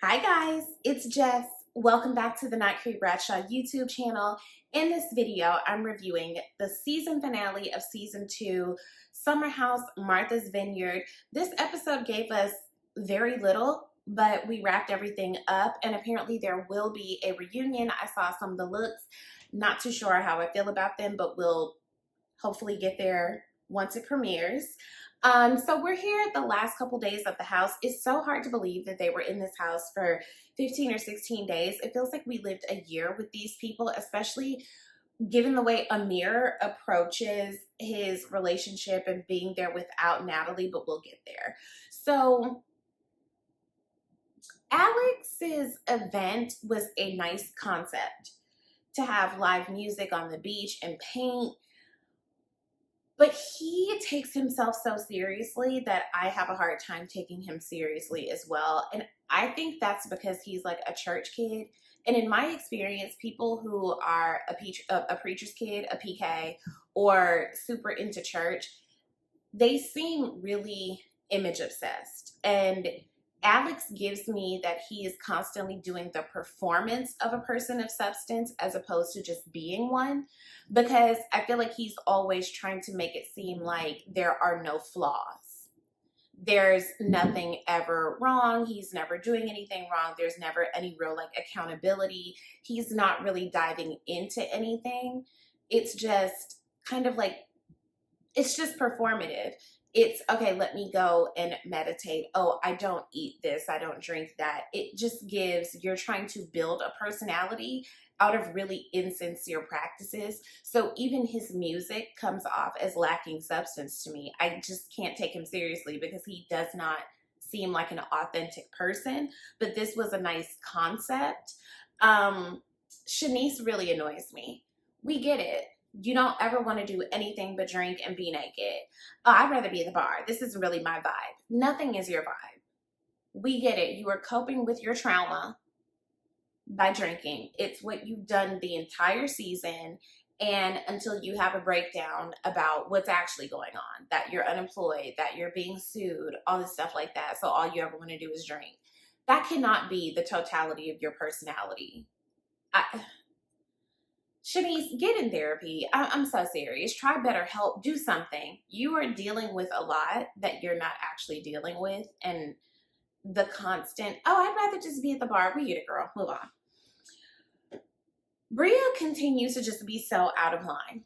Hi guys, it's Jess. Welcome back to the Not Carrie Bradshaw YouTube channel. In this video, I'm reviewing the season finale of season 2, Summer House, Martha's Vineyard. This episode gave us very little, but we wrapped everything up, and apparently there will be a reunion. I saw some of the looks. Not too sure how I feel about them, but we'll hopefully get there once it premieres. So we're here at the last couple days of the house. It's so hard to believe that they were in this house for 15 or 16 days. It feels like we lived a year with these people, especially given the way Amir approaches his relationship and being there without Natalie, but we'll get there. So Alex's event was a nice concept to have live music on the beach and paint. But he takes himself so seriously that I have a hard time taking him seriously as well. And I think that's because he's like a church kid. And in my experience, people who are a preacher's kid, a PK, or super into church, they seem really image obsessed. And Alex gives me that he is constantly doing the performance of a person of substance as opposed to just being one, because I feel like he's always trying to make it seem like there are no flaws. There's nothing ever wrong. He's never doing anything wrong. There's never any real like accountability. He's not really diving into anything. It's just kind of like, it's just performative. It's okay, let me go and meditate. Oh, I don't eat this. I don't drink that. It just gives, you're trying to build a personality out of really insincere practices. So even his music comes off as lacking substance to me. I just can't take him seriously because he does not seem like an authentic person. But this was a nice concept. Shanice really annoys me. We get it. You don't ever want to do anything but drink and be naked. Oh, I'd rather be at the bar. This isn't really my vibe. Nothing is your vibe. We get it. You are coping with your trauma by drinking. It's what you've done the entire season, and until you have a breakdown about what's actually going on, that you're unemployed, that you're being sued, all this stuff like that. So all you ever want to do is drink. That cannot be the totality of your personality. Shanice, get in therapy. I'm so serious. Try BetterHelp. Do something. You are dealing with a lot that you're not actually dealing with. And the constant, oh, I'd rather just be at the bar. We get it, girl. Move on. Bria continues to just be so out of line.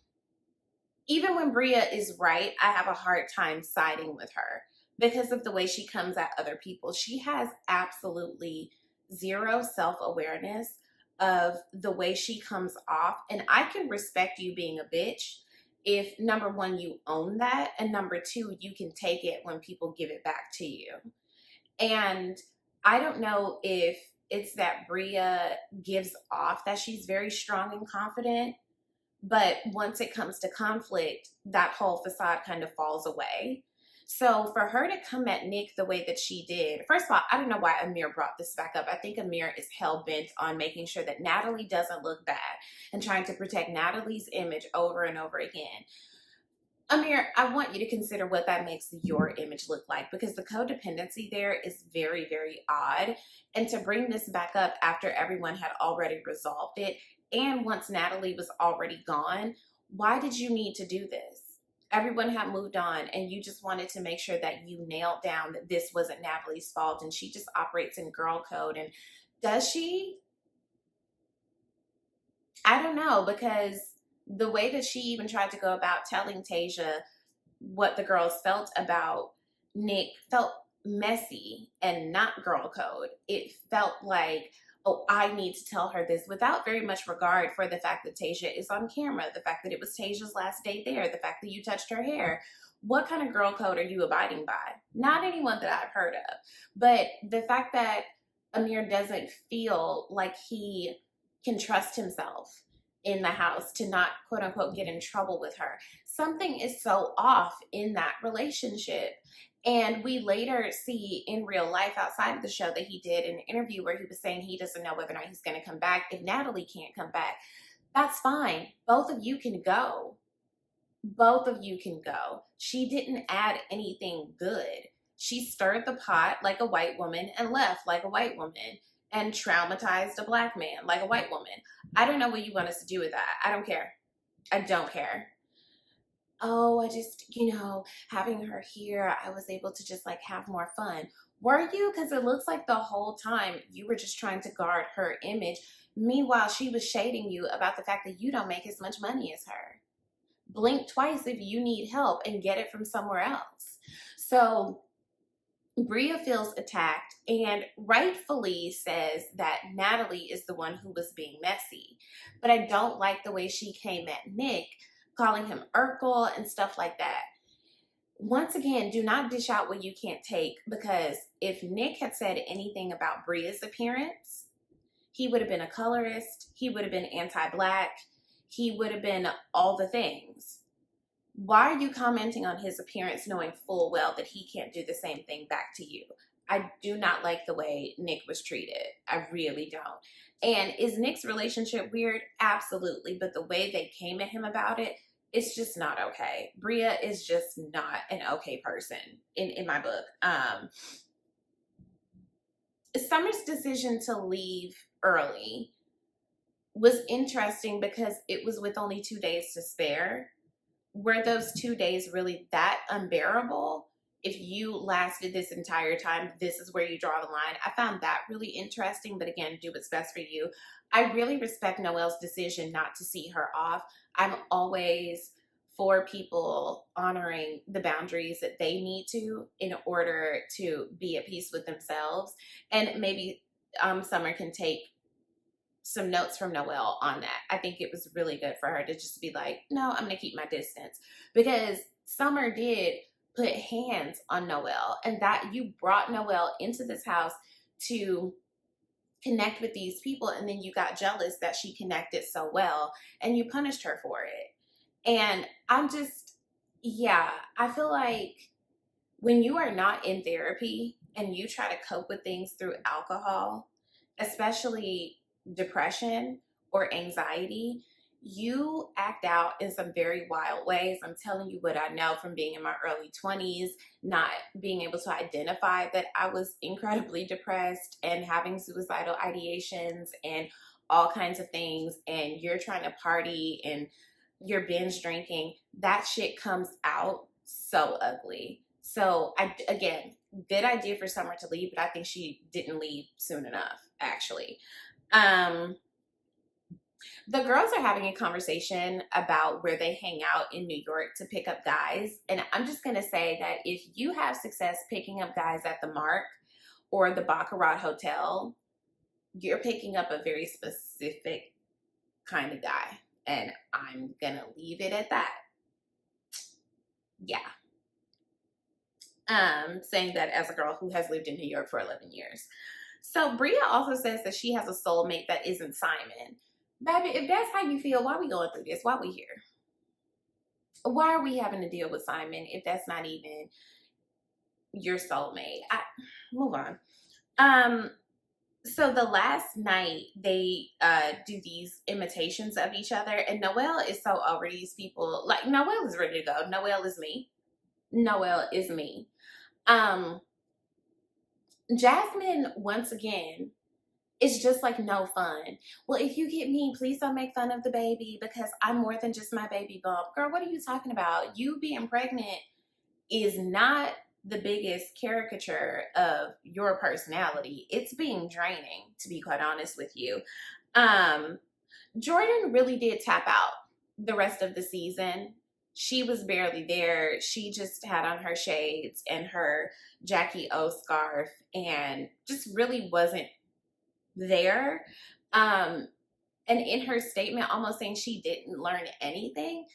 Even when Bria is right, I have a hard time siding with her because of the way she comes at other people. She has absolutely zero self-awareness of the way she comes off. And I can respect you being a bitch if, number one, you own that, and number two, you can take it when people give it back to you. And I don't know if it's that Bria gives off that she's very strong and confident, but once it comes to conflict, that whole facade kind of falls away. So for her to come at Nick the way that she did, first of all, I don't know why Amir brought this back up. I think Amir is hell-bent on making sure that Natalie doesn't look bad and trying to protect Natalie's image over and over again. Amir, I want you to consider what that makes your image look like, because the codependency there is very, very odd. And to bring this back up after everyone had already resolved it, and once Natalie was already gone, why did you need to do this? Everyone had moved on, and you just wanted to make sure that you nailed down that this wasn't Natalie's fault, and she just operates in girl code. And does she? I don't know, because the way that she even tried to go about telling Tasia what the girls felt about Nick felt messy and not girl code. It felt like, oh, I need to tell her this, without very much regard for the fact that Tasia is on camera, the fact that it was Tasia's last day there, the fact that you touched her hair. What kind of girl code are you abiding by? Not anyone that I've heard of. But the fact that Amir doesn't feel like he can trust himself in the house to not, quote unquote, get in trouble with her. Something is so off in that relationship. And we later see in real life outside of the show that he did an interview where he was saying he doesn't know whether or not he's going to come back. If Natalie can't come back, that's fine. Both of you can go. Both of you can go. She didn't add anything good. She stirred the pot like a white woman and left like a white woman and traumatized a black man like a white woman. I don't know what you want us to do with that. I don't care. I don't care. Oh, I just, having her here, I was able to just like have more fun. Were you? Because it looks like the whole time you were just trying to guard her image. Meanwhile, she was shading you about the fact that you don't make as much money as her. Blink twice if you need help and get it from somewhere else. So Bria feels attacked and rightfully says that Natalie is the one who was being messy. But I don't like the way she came at Nick, calling him Urkel and stuff like that. Once again, do not dish out what you can't take, because if Nick had said anything about Bria's appearance, he would have been a colorist, he would have been anti-black, he would have been all the things. Why are you commenting on his appearance knowing full well that he can't do the same thing back to you? I do not like the way Nick was treated. I really don't. And is Nick's relationship weird? Absolutely. But the way they came at him about it, it's just not okay. Bria is just not an okay person in my book. Summer's decision to leave early was interesting because it was with only 2 days to spare. Were those 2 days really that unbearable? If you lasted this entire time, this is where you draw the line. I found that really interesting, but again, do what's best for you. I really respect Noelle's decision not to see her off. I'm always for people honoring the boundaries that they need to in order to be at peace with themselves. And maybe Summer can take some notes from Noelle on that. I think it was really good for her to just be like, no, I'm going to keep my distance, because Summer did put hands on Noelle, and that you brought Noelle into this house to connect with these people, and then you got jealous that she connected so well and you punished her for it. And I'm just, I feel like when you are not in therapy and you try to cope with things through alcohol, especially depression or anxiety, you act out in some very wild ways. I'm telling you what I know from being in my early 20s, not being able to identify that I was incredibly depressed and having suicidal ideations and all kinds of things, and you're trying to party and you're binge drinking. That shit comes out so ugly. So again, good idea for Summer to leave, but I think she didn't leave soon enough, actually. The girls are having a conversation about where they hang out in New York to pick up guys. And I'm just going to say that if you have success picking up guys at the Mark or the Baccarat Hotel, you're picking up a very specific kind of guy. And I'm going to leave it at that. Yeah. Saying that as a girl who has lived in New York for 11 years. So Bria also says that she has a soulmate that isn't Simon. Baby, if that's how you feel, why are we going through this? Why are we here? Why are we having to deal with Simon if that's not even your soulmate? Move on. So the last night they do these imitations of each other, and Noelle is so over these people. Like, Noelle is ready to go. Noelle is me. Noelle is me. Jasmine, once again, it's just like no fun. Well, if you get me, please don't make fun of the baby because I'm more than just my baby bump. Girl, what are you talking about? You being pregnant is not the biggest caricature of your personality. It's being draining, to be quite honest with you. Jordan really did tap out the rest of the season. She was barely there. She just had on her shades and her Jackie O scarf and just really wasn't there. And in her statement, almost saying she didn't learn anything,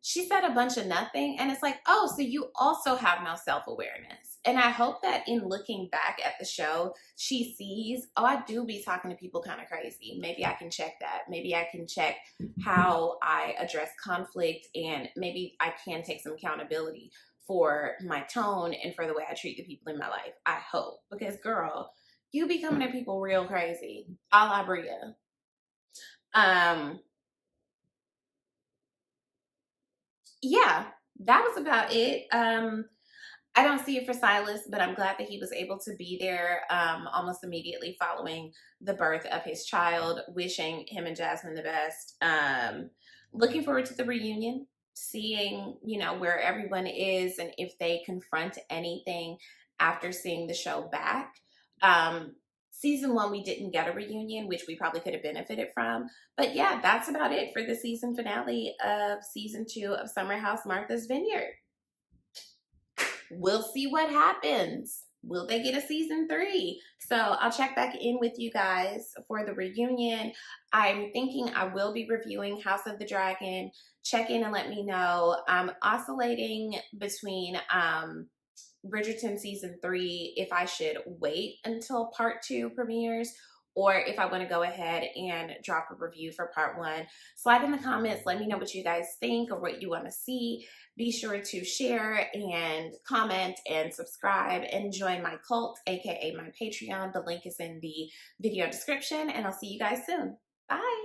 she said a bunch of nothing. And it's like, oh, so you also have no self-awareness. And I hope that in looking back at the show, she sees, oh, I do be talking to people kind of crazy. Maybe I can check that. Maybe I can check how I address conflict, and maybe I can take some accountability for my tone and for the way I treat the people in my life. I hope. Because, girl, you be coming at people real crazy. A la Bria. Yeah, that was about it. I don't see it for Silas, but I'm glad that he was able to be there almost immediately following the birth of his child. Wishing him and Jasmine the best. Looking forward to the reunion, seeing, you know, where everyone is and if they confront anything after seeing the show back. Season 1, we didn't get a reunion, which we probably could have benefited from. But yeah, that's about it for the season finale of season 2 of Summer House Martha's Vineyard. We'll see what happens. Will they get a season 3? So I'll check back in with you guys for the reunion. I'm thinking I will be reviewing House of the Dragon. Check in and let me know. I'm oscillating between Bridgerton season 3 if I should wait until part 2 premieres, or if I want to go ahead and drop a review for part 1. Slide in the comments, let me know what you guys think or what you want to see. Be sure to share and comment and subscribe and join my cult, aka my Patreon. The link is in the video description, and I'll see you guys soon. Bye.